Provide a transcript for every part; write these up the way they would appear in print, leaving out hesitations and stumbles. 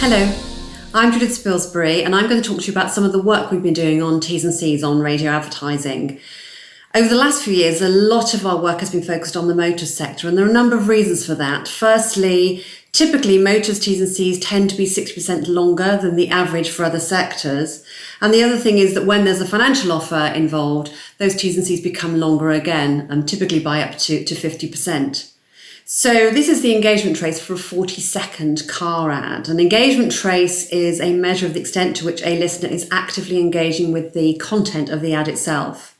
Hello, I'm Judith Spilsbury and I'm going to talk to you about some of the work we've been doing on Ts&Cs on radio advertising. Over the last few years, a lot of our work has been focused on the motors sector, and there are a number of reasons for that. Firstly, typically motors Ts&Cs tend to be 60% longer than the average for other sectors. And the other thing is that when there's a financial offer involved, those Ts&Cs become longer again, typically by up to 50%. So this is the engagement trace for a 40-second car ad. An engagement trace is a measure of the extent to which a listener is actively engaging with the content of the ad itself.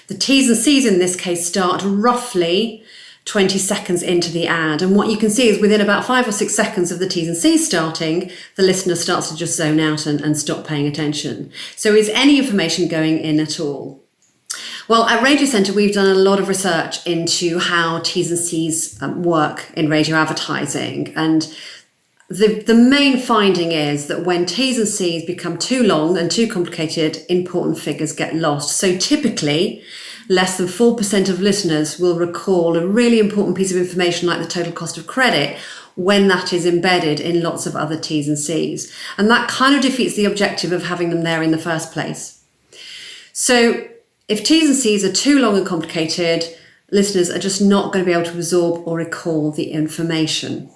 The Ts&Cs in this case start roughly 20 seconds into the ad. And what you can see is within about 5 or 6 seconds of the Ts&Cs starting, the listener starts to just zone out and stop paying attention. So is any information going in at all? Well, at Radiocentre, we've done a lot of research into how Ts&Cs work in radio advertising. And the main finding is that when Ts&Cs become too long and too complicated, important figures get lost. So typically, less than 4% of listeners will recall a really important piece of information like the total cost of credit when that is embedded in lots of other Ts&Cs. And that kind of defeats the objective of having them there in the first place. So if Ts&Cs are too long and complicated, listeners are just not going to be able to absorb or recall the information.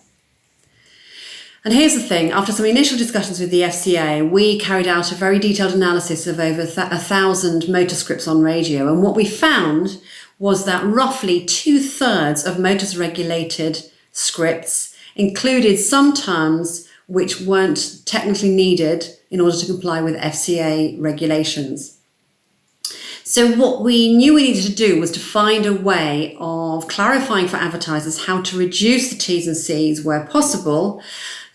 And here's the thing, after some initial discussions with the FCA, we carried out a very detailed analysis of over 1,000 motor scripts on radio. And what we found was that roughly 2/3 of motors regulated scripts included some terms which weren't technically needed in order to comply with FCA regulations. So what we knew we needed to do was to find a way of clarifying for advertisers how to reduce the Ts&Cs where possible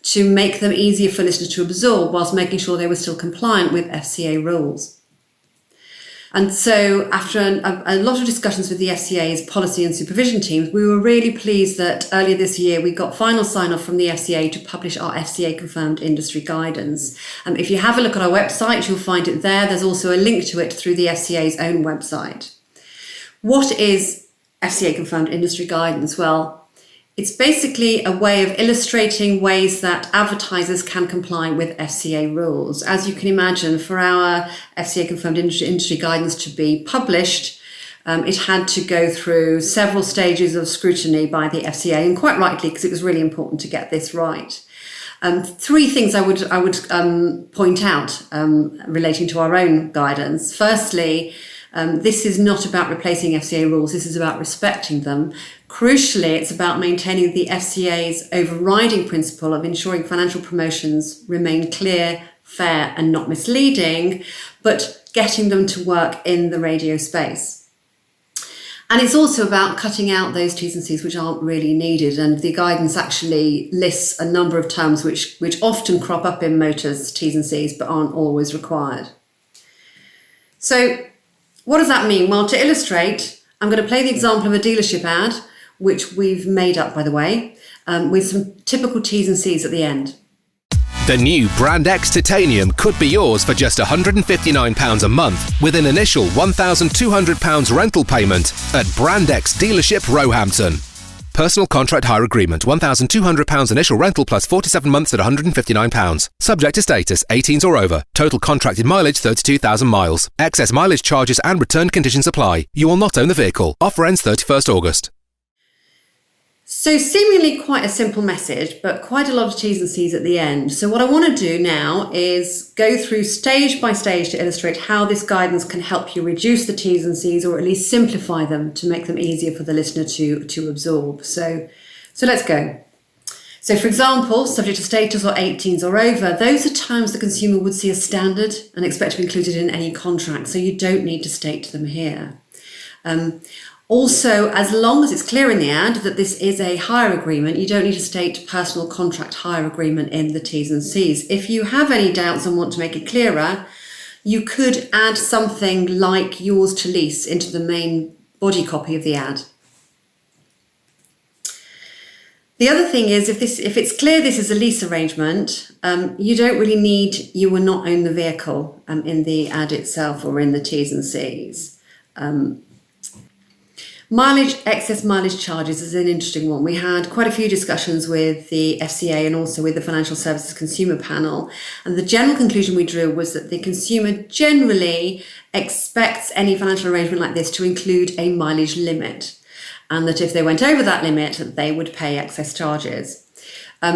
to make them easier for listeners to absorb whilst making sure they were still compliant with FCA rules. And so after a lot of discussions with the FCA's policy and supervision teams, we were really pleased that earlier this year we got final sign-off from the FCA to publish our FCA confirmed industry guidance. If you have a look at our website, you'll find it there. There's also a link to it through the FCA's own website. What is FCA confirmed industry guidance? Well, it's basically a way of illustrating ways that advertisers can comply with FCA rules. As you can imagine, for our FCA confirmed industry guidance to be published, it had to go through several stages of scrutiny by the FCA, and quite rightly, because it was really important to get this right. 3 things I would point out relating to our own guidance. Firstly, this is not about replacing FCA rules, this is about respecting them. Crucially, it's about maintaining the FCA's overriding principle of ensuring financial promotions remain clear, fair and not misleading, but getting them to work in the radio space. And it's also about cutting out those Ts&Cs which aren't really needed, and the guidance actually lists a number of terms which often crop up in motors Ts&Cs but aren't always required. So what does that mean? Well, to illustrate, I'm going to play the example of a dealership ad, which we've made up, by the way, with some typical Ts&Cs at the end. The new Brand X Titanium could be yours for just £159 a month with an initial £1,200 rental payment at Brand X Dealership Roehampton. Personal contract hire agreement, £1,200 initial rental plus 47 months at £159. Subject to status, 18s or over. Total contracted mileage, 32,000 miles. Excess mileage charges and return conditions apply. You will not own the vehicle. Offer ends 31st August. So seemingly quite a simple message, but quite a lot of Ts&Cs at the end. So what I want to do now is go through stage by stage to illustrate how this guidance can help you reduce the Ts&Cs or at least simplify them to make them easier for the listener to absorb. So let's go. So for example, subject to status or 18s or over, those are terms the consumer would see as standard and expect to be included in any contract, so you don't need to state them here. Also, as long as it's clear in the ad that this is a hire agreement, you don't need to state personal contract hire agreement in the Ts&Cs. If you have any doubts and want to make it clearer, you could add something like yours to lease into the main body copy of the ad. The other thing is, if it's clear this is a lease arrangement, you don't really need "you will not own the vehicle" in the ad itself or in the Ts&Cs. Excess mileage charges is an interesting one. We had quite a few discussions with the FCA and also with the Financial Services Consumer Panel. And the general conclusion we drew was that the consumer generally expects any financial arrangement like this to include a mileage limit. And that if they went over that limit, they would pay excess charges.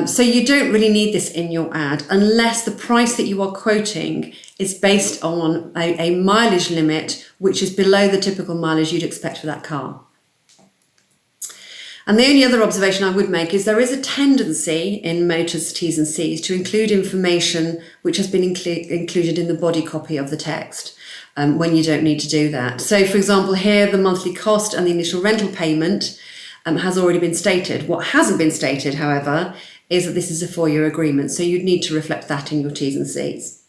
So you don't really need this in your ad unless the price that you are quoting is based on a mileage limit which is below the typical mileage you'd expect for that car. And the only other observation I would make is there is a tendency in motors Ts&Cs to include information which has been included in the body copy of the text when you don't need to do that. So for example, here the monthly cost and the initial rental payment has already been stated. What hasn't been stated, however, is that this is a 4-year agreement, so you'd need to reflect that in your Ts&Cs.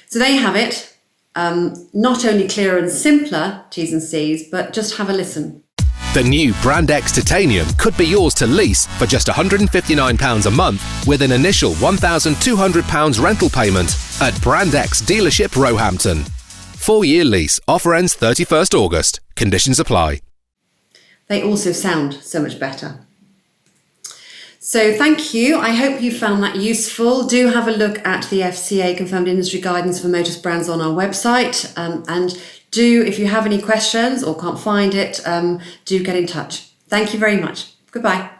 So there you have it. Not only clearer and simpler Ts&Cs, but just have a listen. The new Brand X Titanium could be yours to lease for just £159 a month with an initial £1,200 rental payment at Brand X Dealership Roehampton. 4-year lease. Offer ends 31st August. Conditions apply. They also sound so much better. So thank you. I hope you found that useful. Do have a look at the FCA confirmed industry guidance for motors brands on our website. And do, if you have any questions or can't find it, do get in touch. Thank you very much. Goodbye.